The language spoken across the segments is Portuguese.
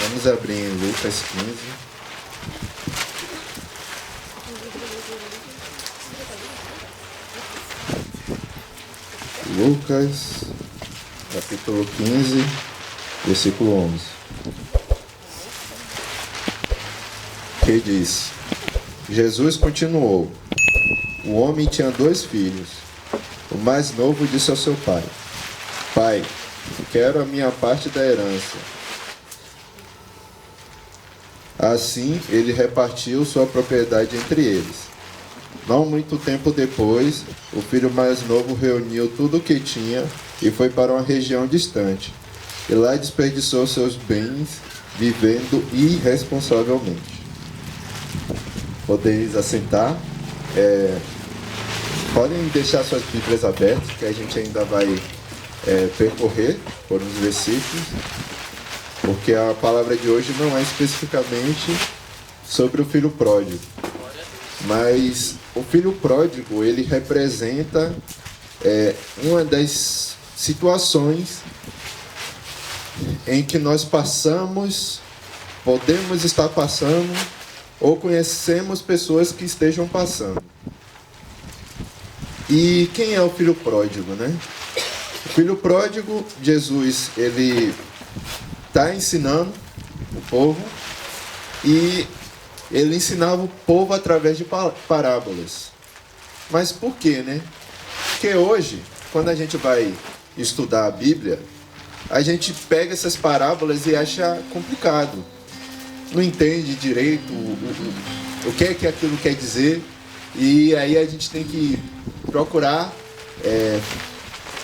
Vamos abrir em Lucas 15. Lucas, capítulo 15, versículo 11. Que diz: Jesus continuou: o homem tinha 2 filhos. O mais novo disse ao seu pai: Pai, quero a minha parte da herança. Assim, ele repartiu sua propriedade entre eles. Não muito tempo depois, o filho mais novo reuniu tudo o que tinha e foi para uma região distante. E lá desperdiçou seus bens, vivendo irresponsavelmente. Podeis assentar. Podem deixar suas Bíblias abertas, que a gente ainda vai percorrer por uns versículos, porque a palavra de hoje não é especificamente sobre o filho pródigo, mas o filho pródigo, ele representa uma das situações em que nós passamos, podemos estar passando, ou conhecemos pessoas que estejam passando. E quem é o filho pródigo, né? O filho pródigo, Jesus, ele está ensinando o povo, e ele ensinava o povo através de parábolas. Mas por quê, né? Porque hoje, quando a gente vai estudar a Bíblia, a gente pega essas parábolas e acha complicado. Não entende direito o que é que aquilo quer dizer. E aí a gente tem que procurar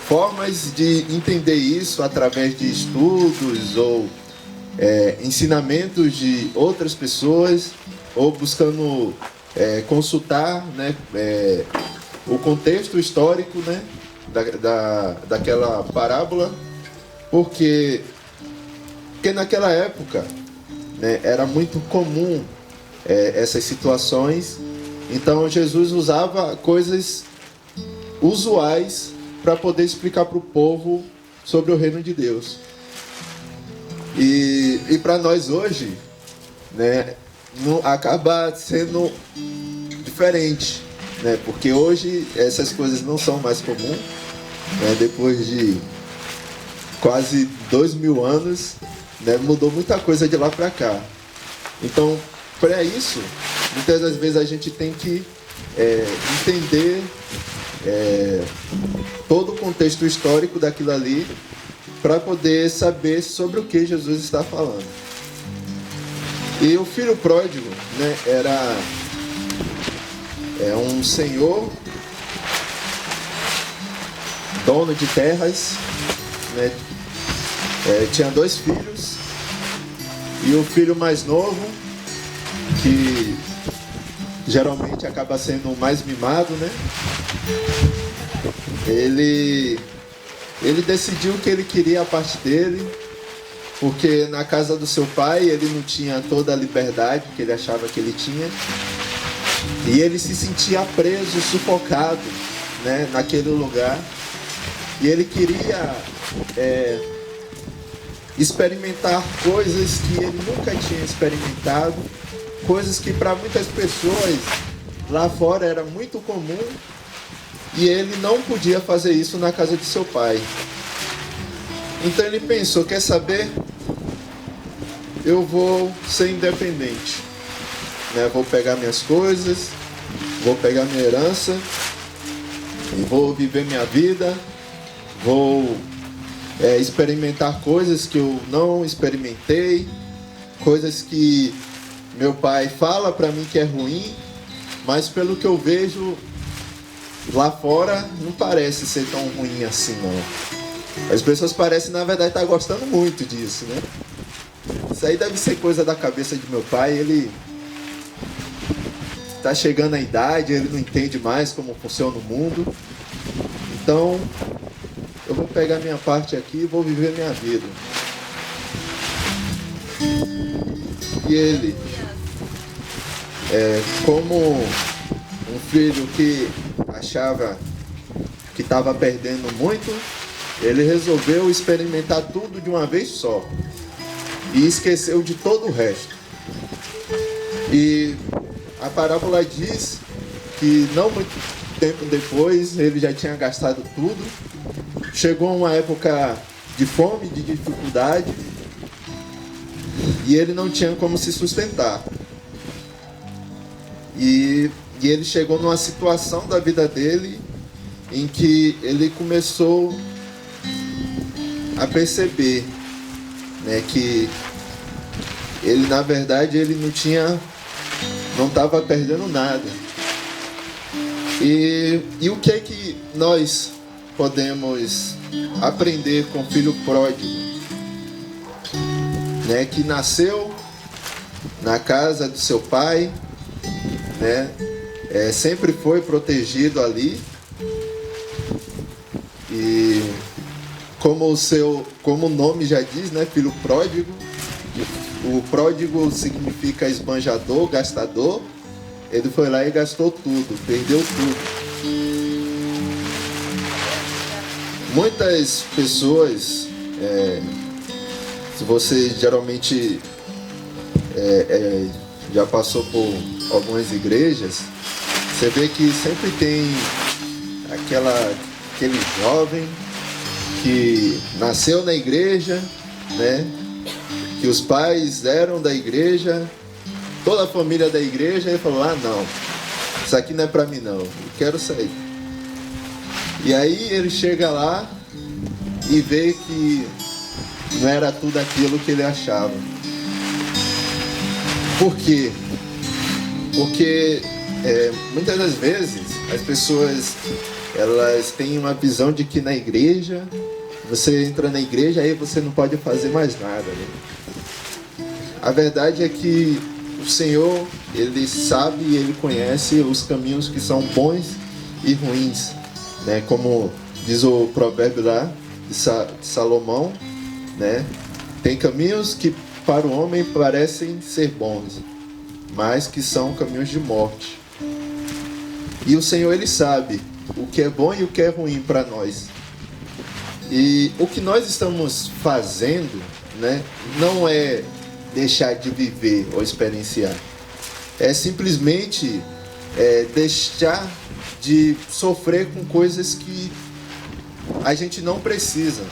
formas de entender isso através de estudos ou ensinamentos de outras pessoas, ou buscando consultar, né, o contexto histórico, né, daquela parábola, porque naquela época, né, era muito comum essas situações. Então Jesus usava coisas usuais para poder explicar para o povo sobre o reino de Deus. E para nós hoje, né, acaba sendo diferente, né, porque hoje essas coisas não são mais comuns, né, depois de quase 2000 anos, né, mudou muita coisa de lá para cá. Então, para isso, muitas das vezes a gente tem que entender todo o contexto histórico daquilo ali, para poder saber sobre o que Jesus está falando. E o filho pródigo, né, era um senhor, dono de terras, né, tinha 2 filhos, e o filho mais novo, que geralmente acaba sendo o mais mimado, né, ele decidiu que ele queria a parte dele, porque na casa do seu pai ele não tinha toda a liberdade que ele achava que ele tinha, e ele se sentia preso, sufocado, né, naquele lugar, e ele queria experimentar coisas que ele nunca tinha experimentado, coisas que para muitas pessoas lá fora era muito comum, e ele não podia fazer isso na casa de seu pai. Então ele pensou: quer saber? Eu vou ser independente, né? Vou pegar minhas coisas, vou pegar minha herança, e vou viver minha vida, vou experimentar coisas que eu não experimentei, coisas que meu pai fala para mim que é ruim, mas pelo que eu vejo lá fora não parece ser tão ruim assim, não. As pessoas parecem, na verdade, estar gostando muito disso, né? Isso aí deve ser coisa da cabeça de meu pai. Ele está chegando à idade, ele não entende mais como funciona o mundo. Então, eu vou pegar minha parte aqui e vou viver minha vida. E ele, como um filho que achava que estava perdendo muito, ele resolveu experimentar tudo de uma vez só e esqueceu de todo o resto. E a parábola diz que não muito tempo depois ele já tinha gastado tudo. Chegou uma época de fome, de dificuldade, e ele não tinha como se sustentar. E ele chegou numa situação da vida dele em que ele começou a perceber, né, que ele, na verdade, ele não estava perdendo nada. E o que é que nós podemos aprender com o filho pródigo, né, que nasceu na casa do seu pai, né, sempre foi protegido ali, e como o nome já diz, né, filho pródigo, o pródigo significa esbanjador, gastador. Ele foi lá e gastou tudo, perdeu tudo. Muitas pessoas, se você geralmente já passou por algumas igrejas, você vê que sempre tem aquele jovem que nasceu na igreja, né? Que os pais eram da igreja, toda a família da igreja, e falou: ah, não, isso aqui não é pra mim não, eu quero sair. E aí ele chega lá e vê que não era tudo aquilo que ele achava. Por quê? Porque muitas das vezes as pessoas, elas têm uma visão de que na igreja, você entra na igreja, aí você não pode fazer mais nada, né? A verdade é que o Senhor, Ele sabe e Ele conhece os caminhos que são bons e ruins, né? Como diz o provérbio lá de Salomão, né? Tem caminhos que para o homem parecem ser bons, mas que são caminhos de morte. E o Senhor, Ele sabe o que é bom e o que é ruim para nós. E o que nós estamos fazendo, né, não é deixar de viver ou experienciar. É simplesmente deixar de sofrer com coisas que a gente não precisa,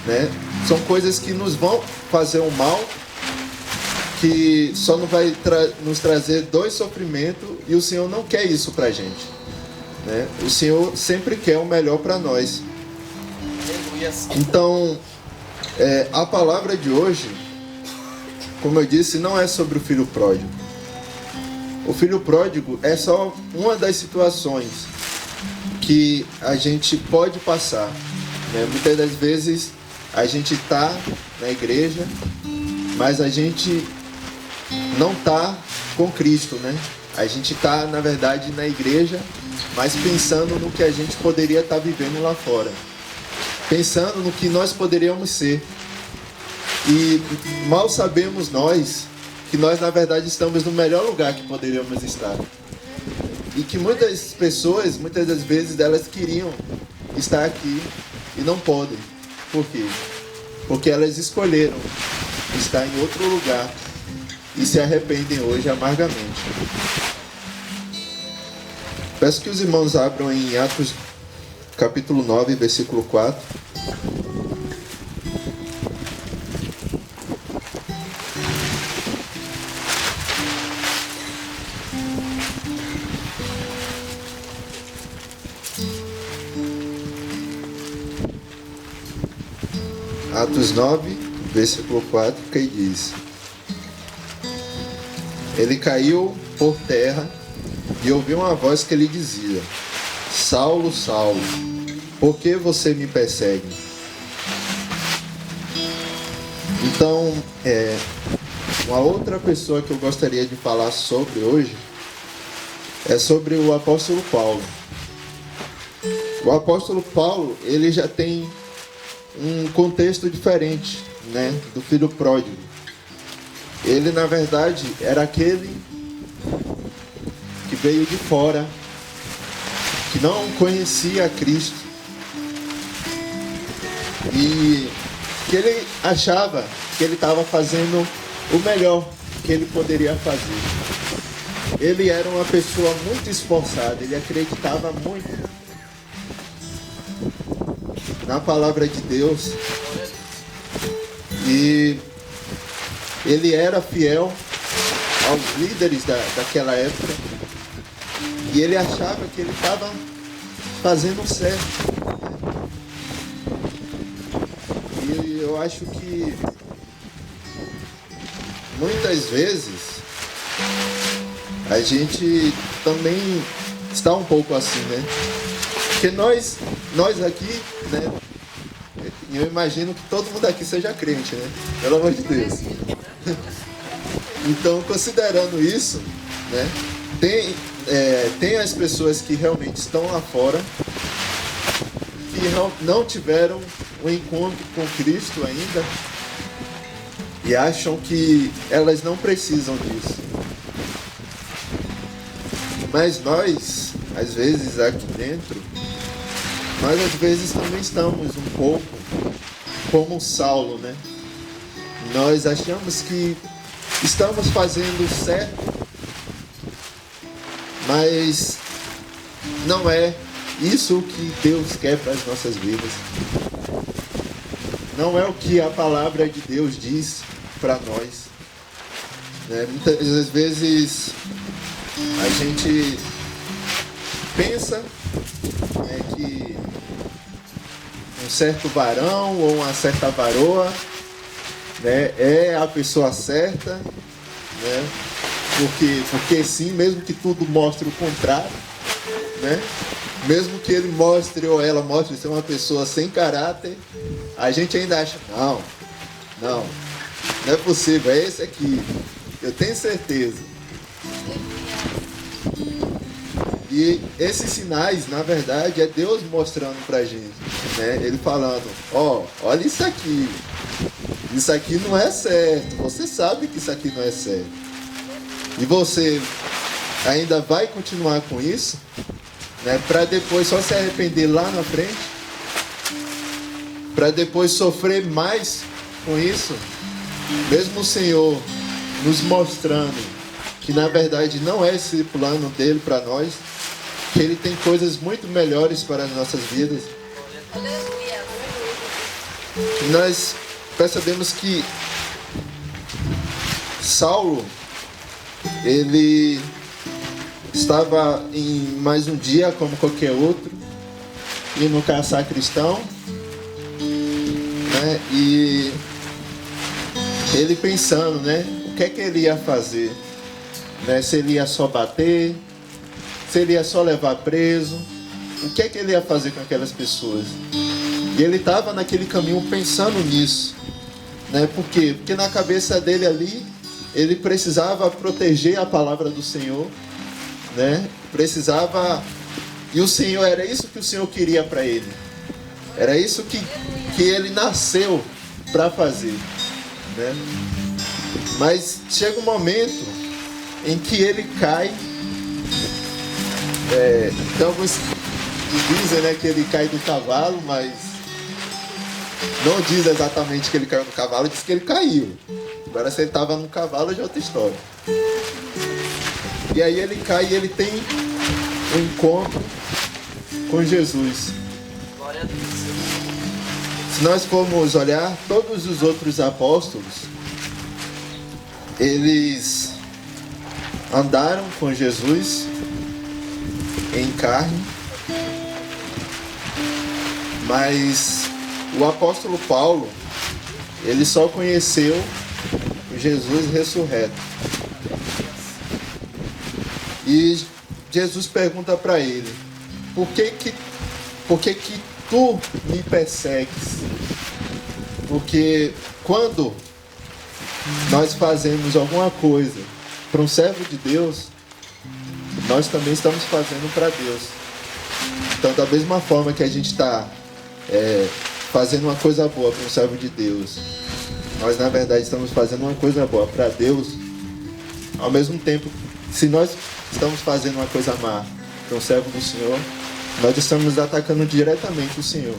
né? São coisas que nos vão fazer um mal, que só não vai nos trazer dor e sofrimento, e o Senhor não quer isso pra gente, né? O Senhor sempre quer o melhor para nós. Então, a palavra de hoje, como eu disse, não é sobre o filho pródigo. O filho pródigo é só uma das situações que a gente pode passar, né? Muitas das vezes a gente está na igreja, mas a gente não está com Cristo, né? A gente está, na verdade, na igreja, mas pensando no que a gente poderia estar vivendo lá fora, pensando no que nós poderíamos ser. E mal sabemos nós que nós, na verdade, estamos no melhor lugar que poderíamos estar. E que muitas pessoas, muitas das vezes, elas queriam estar aqui e não podem. Por quê? Porque elas escolheram estar em outro lugar e se arrependem hoje amargamente. Peço que os irmãos abram em Atos capítulo 9, versículo 4. Atos 9, versículo 4, que diz: ele caiu por terra e ouviu uma voz que lhe dizia: Saulo, Saulo, por que você me persegue? Então, uma outra pessoa que eu gostaria de falar sobre hoje é sobre o apóstolo Paulo. O apóstolo Paulo, ele já tem um contexto diferente, né, do filho pródigo. Ele, na verdade, era aquele que veio de fora, que não conhecia a Cristo. e que ele achava que ele estava fazendo o melhor que ele poderia fazer. Ele era uma pessoa muito esforçada, ele acreditava muito na palavra de Deus e ele era fiel aos líderes daquela época e ele achava que ele estava fazendo certo. E eu acho que muitas vezes a gente também está um pouco assim, né? Porque nós aqui, né? Eu imagino que todo mundo aqui seja crente, né? Pelo amor de Deus. Então, considerando isso, né? Tem as pessoas que realmente estão lá fora, que não tiveram um encontro com Cristo ainda e acham que elas não precisam disso. Mas nós, às vezes aqui dentro, nós às vezes também estamos um pouco como Saulo, né? Nós achamos que estamos fazendo certo, mas não é isso que Deus quer para as nossas vidas. Não é o que a palavra de Deus diz para nós, né? Muitas vezes a gente pensa, né, que um certo varão ou uma certa varoa, né, é a pessoa certa, né? Porque sim, mesmo que tudo mostre o contrário, né? Mesmo que ele mostre ou ela mostre ser uma pessoa sem caráter, a gente ainda acha, não é possível, é esse aqui, eu tenho certeza. E esses sinais, na verdade, é Deus mostrando pra gente, né? Ele falando, olha isso aqui não é certo, você sabe que isso aqui não é certo. E você ainda vai continuar com isso, né? Para depois só se arrepender lá na frente, para depois sofrer mais com isso, mesmo o Senhor nos mostrando que na verdade não é esse plano dele para nós, que ele tem coisas muito melhores para as nossas vidas. Nós percebemos que Saulo, ele estava em mais um dia como qualquer outro, indo caçar cristão, né? E ele pensando, né? O que é que ele ia fazer, né? Se ele ia só bater, se ele ia só levar preso, o que é que ele ia fazer com aquelas pessoas? E ele estava naquele caminho pensando nisso, né? Por quê? Porque na cabeça dele ali, ele precisava proteger a palavra do Senhor, né? Precisava, e o Senhor, era isso que o Senhor queria para ele, era isso que ele nasceu para fazer, né? Mas chega um momento em que ele cai. Tem alguns que dizem, né, que ele cai do cavalo, mas não diz exatamente que ele caiu do cavalo, diz que ele caiu. Agora, se ele estava no cavalo, já é outra história. E aí ele cai e ele tem um encontro com Jesus. Glória a Deus. Se nós formos olhar, todos os outros apóstolos, eles andaram com Jesus em carne, mas o apóstolo Paulo, ele só conheceu Jesus ressurreto. E Jesus pergunta para ele: por que tu me persegues? Porque quando nós fazemos alguma coisa para um servo de Deus, nós também estamos fazendo para Deus. Então, da mesma forma que a gente está fazendo uma coisa boa para um servo de Deus, nós na verdade estamos fazendo uma coisa boa para Deus. Ao mesmo tempo, se nós estamos fazendo uma coisa má para um servo do Senhor, nós estamos atacando diretamente o Senhor.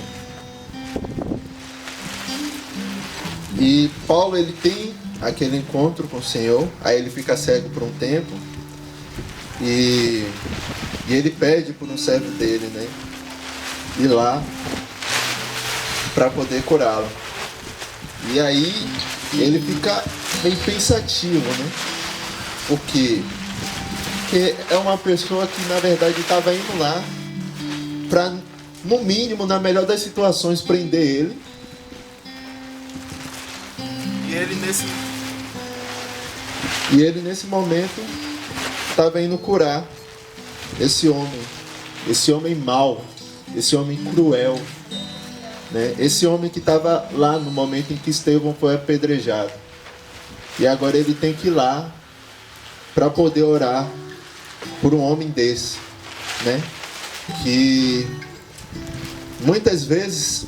E Paulo, ele tem aquele encontro com o Senhor, aí ele fica cego por um tempo, e ele pede por um servo dele, né, ir lá para poder curá-lo. E aí ele fica bem pensativo, né, porque é uma pessoa que na verdade estava indo lá para, no mínimo, na melhor das situações, prender ele. E ele nesse momento estava indo curar esse homem mau, esse homem cruel, né? Esse homem que estava lá no momento em que Estevão foi apedrejado. E agora ele tem que ir lá para poder orar por um homem desse, né? Que muitas vezes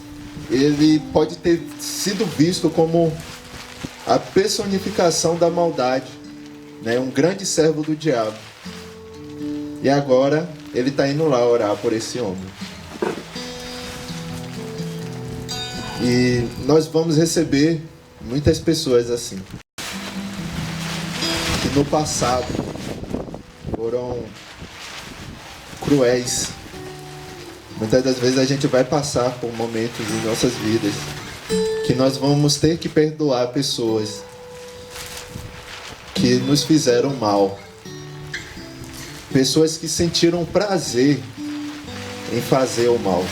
ele pode ter sido visto como a personificação da maldade, né? Um grande servo do diabo. E agora ele está indo lá orar por esse homem. E nós vamos receber muitas pessoas assim, que no passado foram cruéis. Muitas das vezes a gente vai passar por momentos em nossas vidas que nós vamos ter que perdoar pessoas que nos fizeram mal. Pessoas que sentiram prazer em fazer o mal.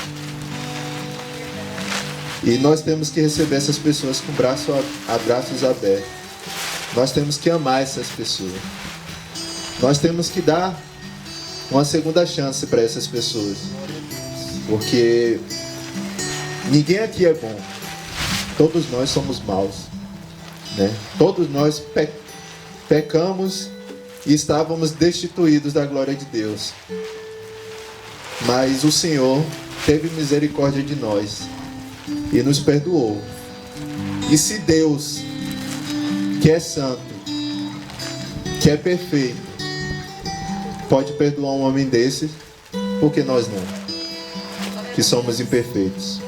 E nós temos que receber essas pessoas com braços abertos. Nós temos que amar essas pessoas. Nós temos que dar uma segunda chance para essas pessoas. Porque ninguém aqui é bom. Todos nós somos maus, né? Todos nós pecamos e estávamos destituídos da glória de Deus. Mas o Senhor teve misericórdia de nós e nos perdoou. E se Deus, que é santo, que é perfeito, pode perdoar um homem desse, por que nós não? Que somos imperfeitos.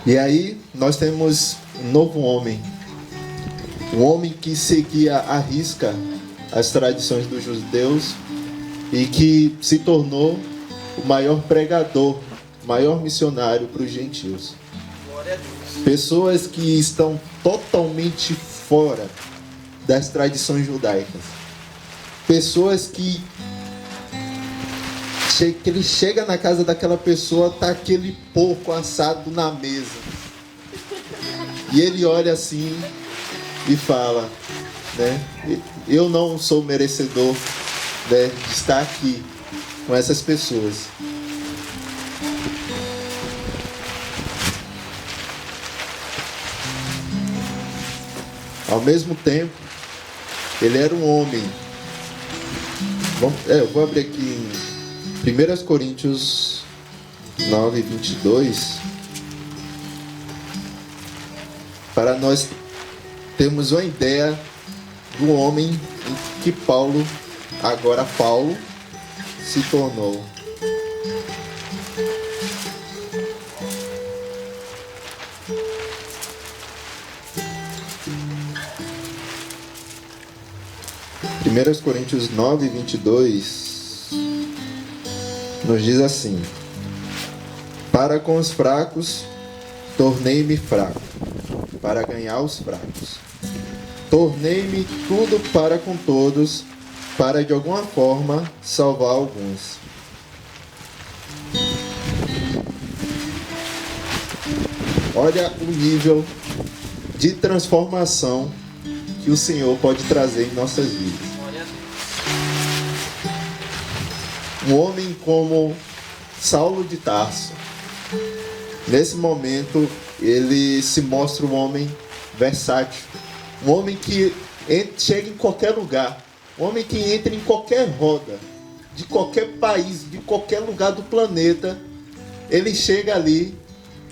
E aí nós temos um novo homem. Um homem que seguia à risca as tradições dos judeus e que se tornou o maior pregador, o maior missionário para os gentios. Pessoas que estão totalmente fora das tradições judaicas. Pessoas que ele chega na casa daquela pessoa, tá aquele porco assado na mesa. E ele olha assim e fala, né? Eu não sou merecedor, né, de estar aqui com essas pessoas. Ao mesmo tempo, ele era um homem. Eu vou abrir aqui em 1 Coríntios 9, 22, para nós termos uma ideia do homem em que Paulo, agora Paulo, se tornou. Primeiras Coríntios 9, 22 nos diz assim: para com os fracos tornei-me fraco, para ganhar os fracos. Tornei-me tudo para com todos, para de alguma forma salvar alguns. Olha o nível de transformação que o Senhor pode trazer em nossas vidas. Um homem como Saulo de Tarso, nesse momento, ele se mostra um homem versátil. Um homem que chega em qualquer lugar. Um homem que entra em qualquer roda, de qualquer país, de qualquer lugar do planeta. Ele chega ali,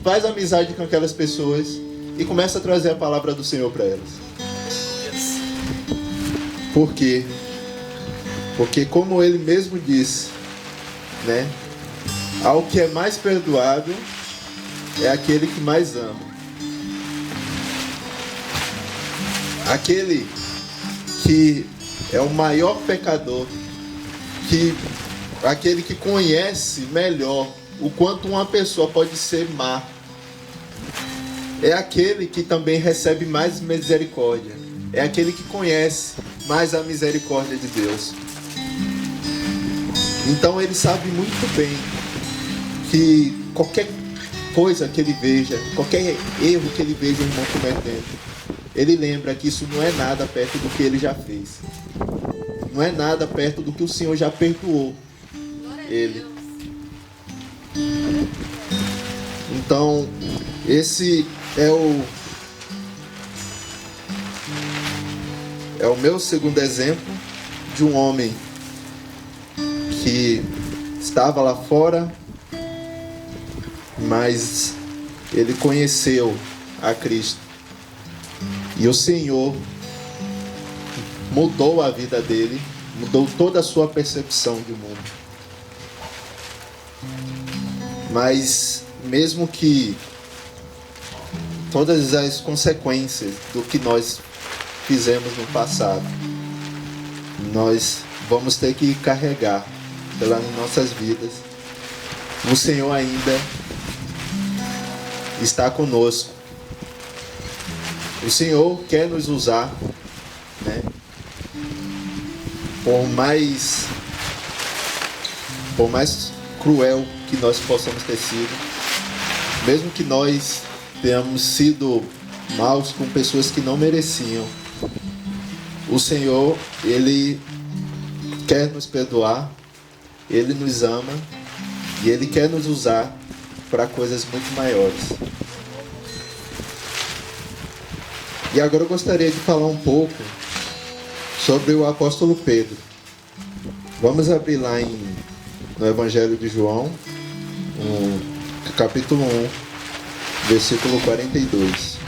faz amizade com aquelas pessoas e começa a trazer a palavra do Senhor para elas. Por quê? Porque, como ele mesmo disse, né? Ao que é mais perdoado, é aquele que mais ama. Aquele que é o maior pecador, aquele que conhece melhor o quanto uma pessoa pode ser má, é aquele que também recebe mais misericórdia, é aquele que conhece mais a misericórdia de Deus. Então ele sabe muito bem que qualquer coisa que ele veja, qualquer erro que ele veja o irmão cometendo, ele lembra que isso não é nada perto do que ele já fez. Não é nada perto do que o Senhor já perdoou ele. Então, esse é o meu segundo exemplo de um homem que estava lá fora, mas ele conheceu a Cristo. E o Senhor mudou a vida dele, mudou toda a sua percepção de mundo. Mas mesmo que todas as consequências do que nós fizemos no passado, nós vamos ter que carregar pelas nossas vidas, o Senhor ainda está conosco. O Senhor quer nos usar, né? Por mais cruel que nós possamos ter sido, mesmo que nós tenhamos sido maus com pessoas que não mereciam, o Senhor, Ele quer nos perdoar, Ele nos ama e Ele quer nos usar para coisas muito maiores. E agora eu gostaria de falar um pouco sobre o apóstolo Pedro. Vamos abrir lá no Evangelho de João, no capítulo 1, versículo 42.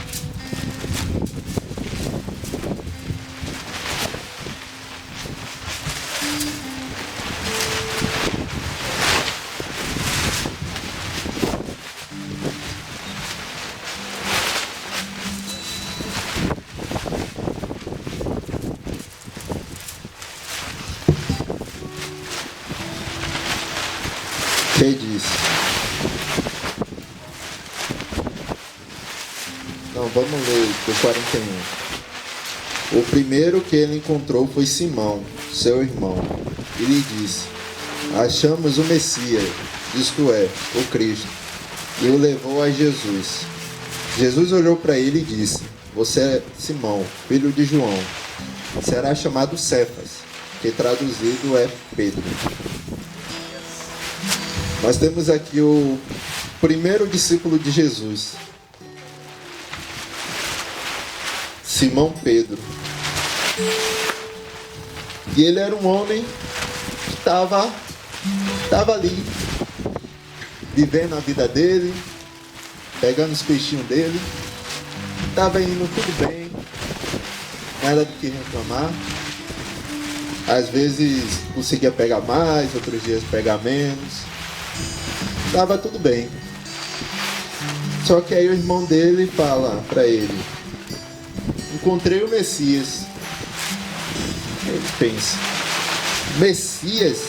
Que diz? Não, vamos ler do 41. O primeiro que ele encontrou foi Simão, seu irmão, e lhe disse: achamos o Messias, isto é, o Cristo, e o levou a Jesus. Jesus olhou para ele e disse: você é Simão, filho de João, será chamado Cefas, que traduzido é Pedro. Nós temos aqui o primeiro discípulo de Jesus, Simão Pedro. E ele era um homem que estava ali, vivendo a vida dele, pegando os peixinhos dele, estava indo tudo bem, nada do que reclamar. Às vezes conseguia pegar mais, outros dias pegar menos. Estava tudo bem. Só que aí o irmão dele fala para ele: encontrei o Messias. Ele pensa: Messias?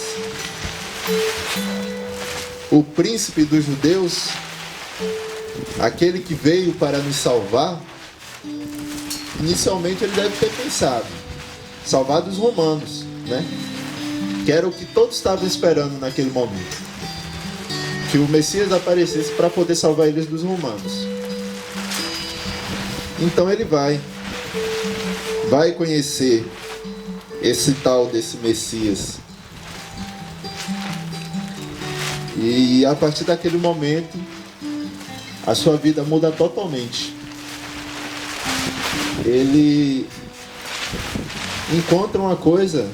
O príncipe dos judeus? Aquele que veio para nos salvar? Inicialmente ele deve ter pensado: salvar dos romanos, né? Que era o que todos estavam esperando naquele momento, que o Messias aparecesse para poder salvar eles dos romanos. Então ele vai conhecer esse tal desse Messias. E a partir daquele momento, a sua vida muda totalmente. Ele encontra uma coisa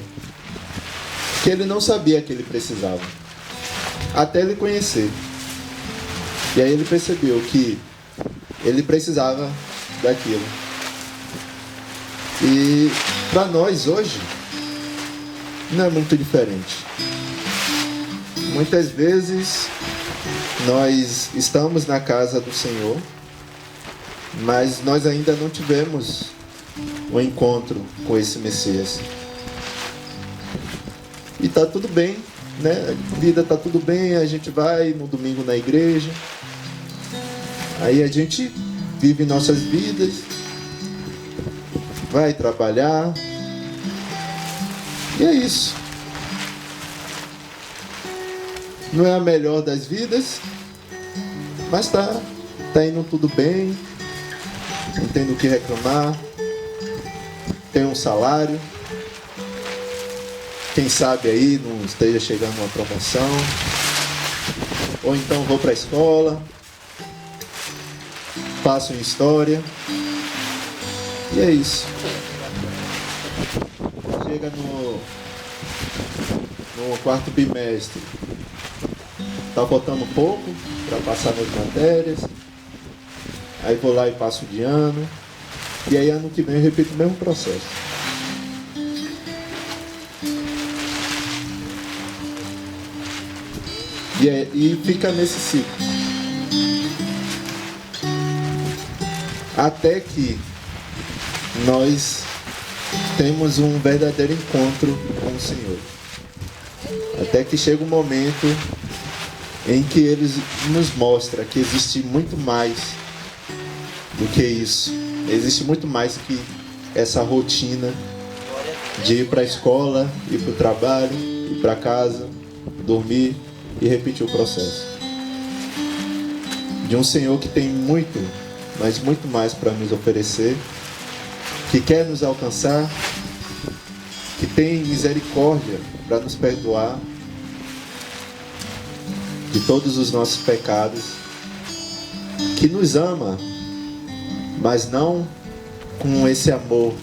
que ele não sabia que ele precisava, até ele conhecer. E aí ele percebeu que ele precisava daquilo. E para nós hoje não é muito diferente. Muitas vezes nós estamos na casa do Senhor, mas nós ainda não tivemos um encontro com esse Messias. E tá tudo bem, né? A vida tá tudo bem, a gente vai no domingo na igreja, aí a gente vive nossas vidas, vai trabalhar, e é isso. Não é a melhor das vidas, mas tá indo tudo bem, não tem do que reclamar, tem um salário, quem sabe aí não esteja chegando uma promoção, ou então vou para a escola, faço em história, e é isso. Chega no quarto bimestre, tá faltando pouco para passar nas matérias, aí vou lá e passo de ano, e aí ano que vem eu repito o mesmo processo. E fica nesse ciclo. Até que nós temos um verdadeiro encontro com o Senhor. Até que chega um momento em que Ele nos mostra que existe muito mais do que isso. Existe muito mais que essa rotina de ir para a escola, ir para o trabalho, ir para casa, dormir e repetir o processo. De um Senhor que tem muito, mas muito mais para nos oferecer, que quer nos alcançar, que tem misericórdia para nos perdoar de todos os nossos pecados, que nos ama, mas não com esse amor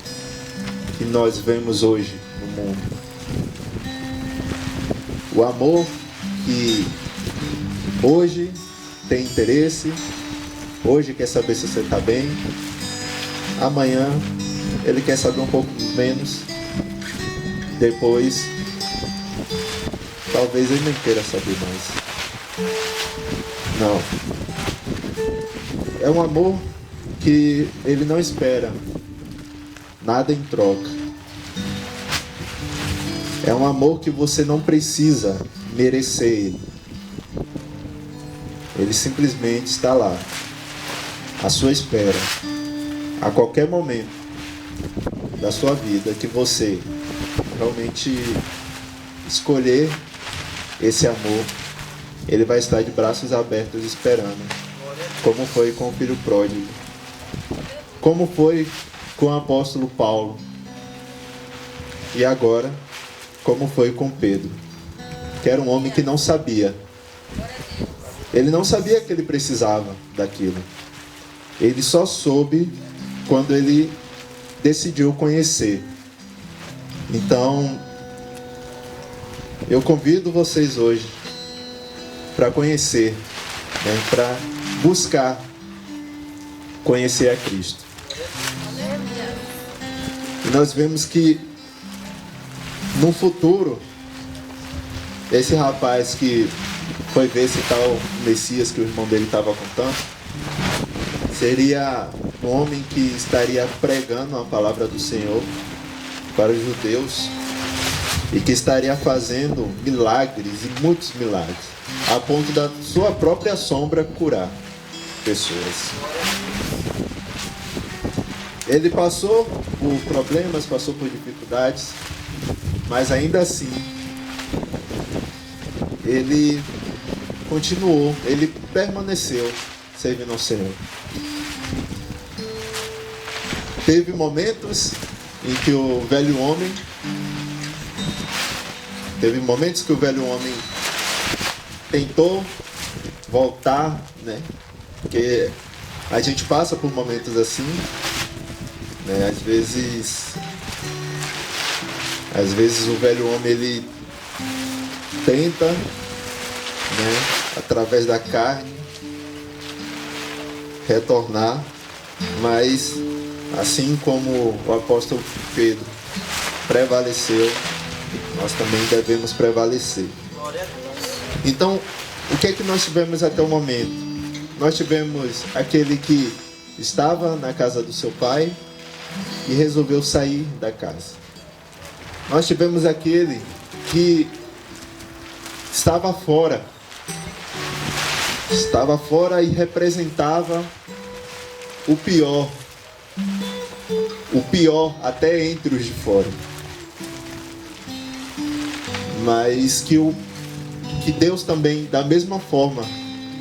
que nós vemos hoje no mundo. O amor que hoje tem interesse, hoje quer saber se você está bem, amanhã ele quer saber um pouco menos, depois talvez ele nem queira saber mais. Não. É um amor que ele não espera nada em troca. É um amor que você não precisa merecer ele. Ele simplesmente está lá, à sua espera, a qualquer momento da sua vida que você realmente escolher esse amor, ele vai estar de braços abertos esperando, como foi com o filho pródigo, como foi com o apóstolo Paulo, e agora como foi com Pedro, que era um homem que não sabia. Ele não sabia que ele precisava daquilo. Ele só soube quando ele decidiu conhecer. Então, eu convido vocês hoje para conhecer, né, para buscar conhecer a Cristo. E nós vemos que no futuro, esse rapaz que foi ver esse tal Messias que o irmão dele estava contando, seria um homem que estaria pregando a palavra do Senhor para os judeus e que estaria fazendo milagres e muitos milagres, a ponto da sua própria sombra curar pessoas. Ele passou por problemas, passou por dificuldades, mas ainda assim ele continuou, ele permaneceu servindo ao Senhor. Teve momentos em que o velho homem tentou voltar, né? Porque a gente passa por momentos assim, né? Às vezes o velho homem ele tenta, né, através da carne, retornar, mas assim como o apóstolo Pedro prevaleceu, nós também devemos prevalecer. Então, o que é que nós tivemos até o momento? Nós tivemos aquele que estava na casa do seu pai e resolveu sair da casa. Nós tivemos aquele que estava fora e representava o pior até entre os de fora, mas que Deus também, da mesma forma,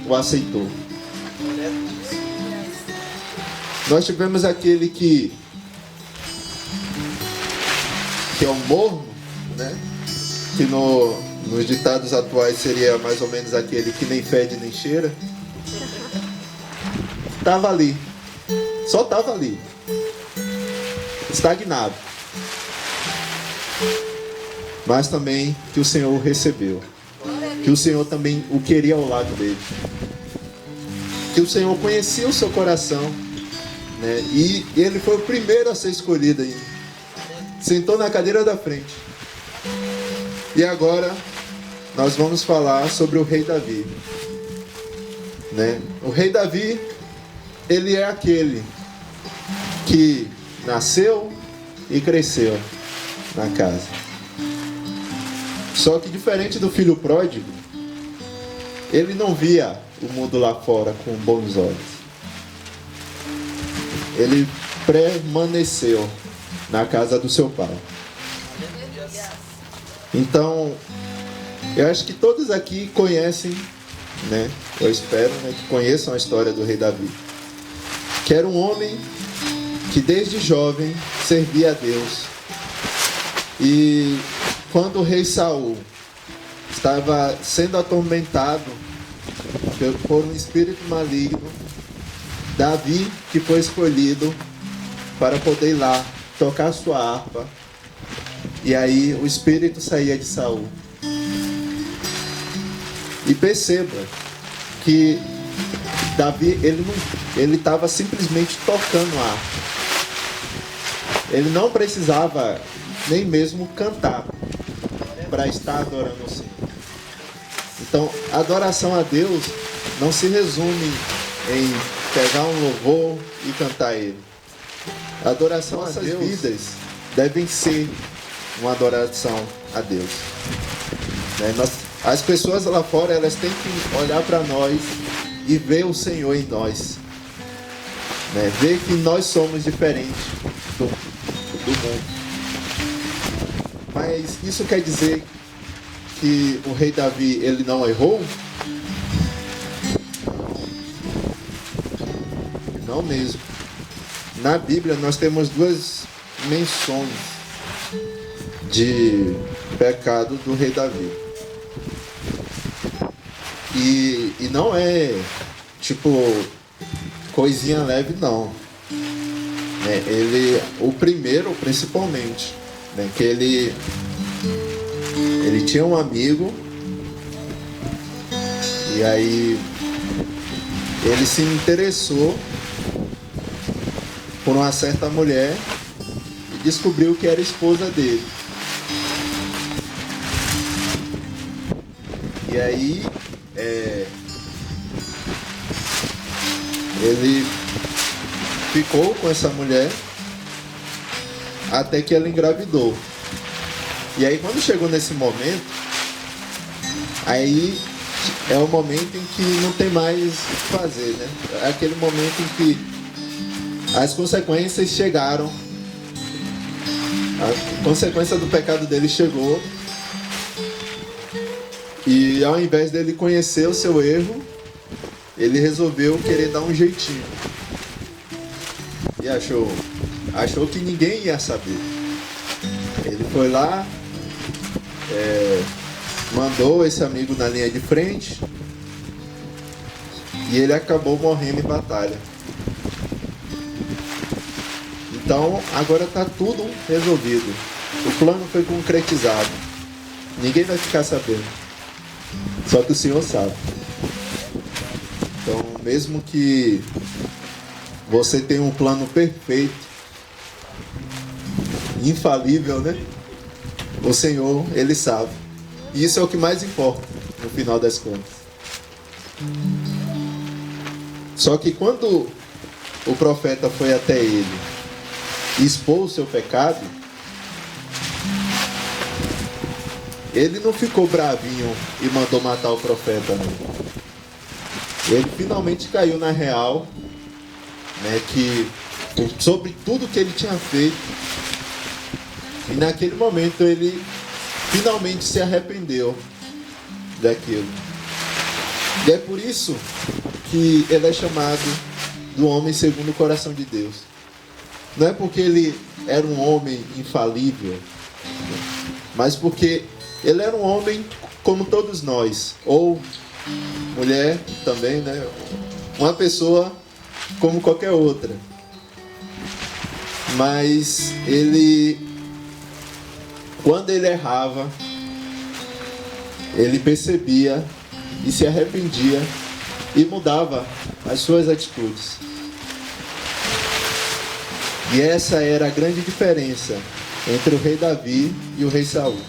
o aceitou. Nós tivemos aquele que é o morno, né? Que nos ditados atuais seria mais ou menos aquele que nem fede nem cheira. Estava ali, só estava ali, estagnado, mas também que o Senhor o recebeu, que o Senhor também o queria ao lado dele, que o Senhor conhecia o seu coração, né? E ele foi o primeiro a ser escolhido aí, sentou na cadeira da frente. E agora nós vamos falar sobre o rei Davi, né? O rei Davi, ele é aquele que nasceu e cresceu na casa. Só que diferente do filho pródigo, ele não via o mundo lá fora com bons olhos. Ele permaneceu na casa do seu pai. Então, eu acho que todos aqui conhecem, né? Eu espero, né, que conheçam a história do rei Davi, que era um homem que desde jovem servia a Deus. E quando o rei Saul estava sendo atormentado por um espírito maligno, Davi, que foi escolhido para poder ir lá tocar sua harpa, e aí o espírito saía de Saul. E perceba que Davi, ele estava simplesmente tocando a harpa. Ele não precisava nem mesmo cantar para estar adorando o Senhor. Então, a adoração a Deus não se resume em pegar um louvor e cantar ele. A adoração a Deus, vidas devem ser uma adoração a Deus, né? As pessoas lá fora, elas têm que olhar para nós e ver o Senhor em nós, né? Ver que nós somos diferentes do mundo. Mas isso quer dizer que o rei Davi, ele não errou? Não mesmo. Na Bíblia nós temos duas menções de pecado do rei Davi. E não é tipo coisinha leve, não. O primeiro, principalmente, né, que ele tinha um amigo, e aí ele se interessou por uma certa mulher e descobriu que era esposa dele. E aí ele ficou com essa mulher até que ela engravidou. E aí quando chegou nesse momento, aí é o momento em que não tem mais o que fazer, né? É aquele momento em que as consequências chegaram. A consequência do pecado dele chegou. E ao invés dele conhecer o seu erro, ele resolveu querer dar um jeitinho. E achou que ninguém ia saber. Ele foi lá, mandou esse amigo na linha de frente, e ele acabou morrendo em batalha. Então agora está tudo resolvido. O plano foi concretizado. Ninguém vai ficar sabendo. Só que o Senhor sabe. Então, mesmo que você tenha um plano perfeito, infalível, né? O Senhor, Ele sabe. E isso é o que mais importa, no final das contas. Só que quando o profeta foi até ele e expôs o seu pecado, ele não ficou bravinho e mandou matar o profeta, não. Ele finalmente caiu na real, né, que sobre tudo que ele tinha feito, e naquele momento ele finalmente se arrependeu daquilo. E é por isso que ele é chamado do homem segundo o coração de Deus. Não é porque ele era um homem infalível, mas porque ele era um homem como todos nós, ou mulher também, né? Uma pessoa como qualquer outra. Mas ele, quando ele errava, ele percebia e se arrependia e mudava as suas atitudes. E essa era a grande diferença entre o rei Davi e o rei Saul.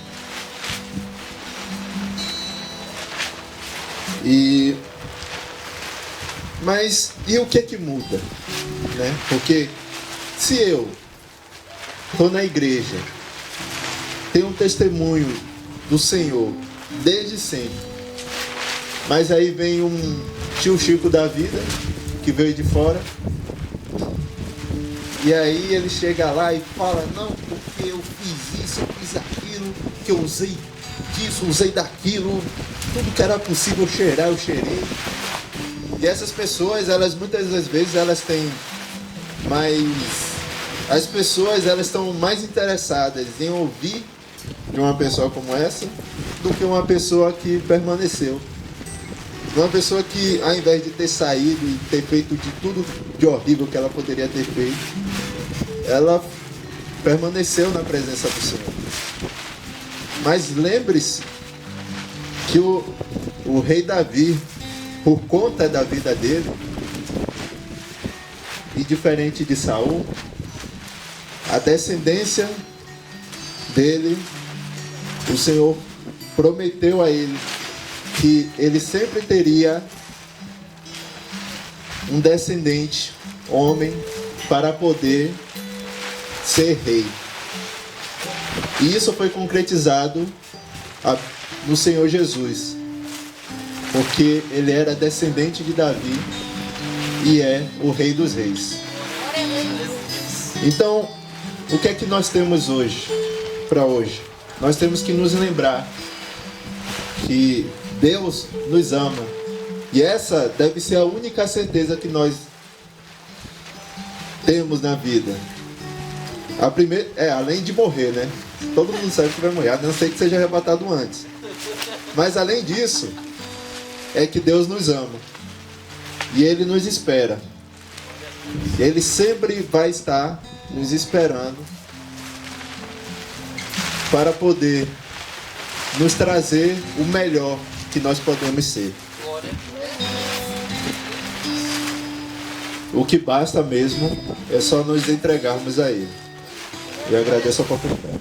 Mas o que é que muda? Né? Porque se eu estou na igreja, tenho um testemunho do Senhor desde sempre, mas aí vem um tio Chico da vida, que veio de fora, e aí ele chega lá e fala: não, porque eu fiz isso, eu fiz aquilo, que eu usei disso, usei daquilo, tudo que era possível cheirar, eu cheirei. E essas pessoas, elas muitas das vezes, elas têm mais... As pessoas, elas estão mais interessadas em ouvir de uma pessoa como essa do que uma pessoa que permaneceu. Uma pessoa que, ao invés de ter saído e ter feito de tudo de horrível que ela poderia ter feito, ela permaneceu na presença do Senhor. Mas lembre-se que o rei Davi, por conta da vida dele, e diferente de Saul, a descendência dele, o Senhor prometeu a ele que ele sempre teria um descendente, homem, para poder ser rei. E isso foi concretizado no Senhor Jesus, porque ele era descendente de Davi e é o Rei dos Reis. Então, o que é que nós temos hoje, para hoje? Nós temos que nos lembrar que Deus nos ama, e essa deve ser a única certeza que nós temos na vida. A primeira, além de morrer, né? Todo mundo sabe que vai morrer, a não ser que seja arrebatado antes. Mas além disso, é que Deus nos ama e Ele nos espera. Ele sempre vai estar nos esperando para poder nos trazer o melhor que nós podemos ser. O que basta mesmo é só nos entregarmos a Ele. Eu agradeço a oportunidade.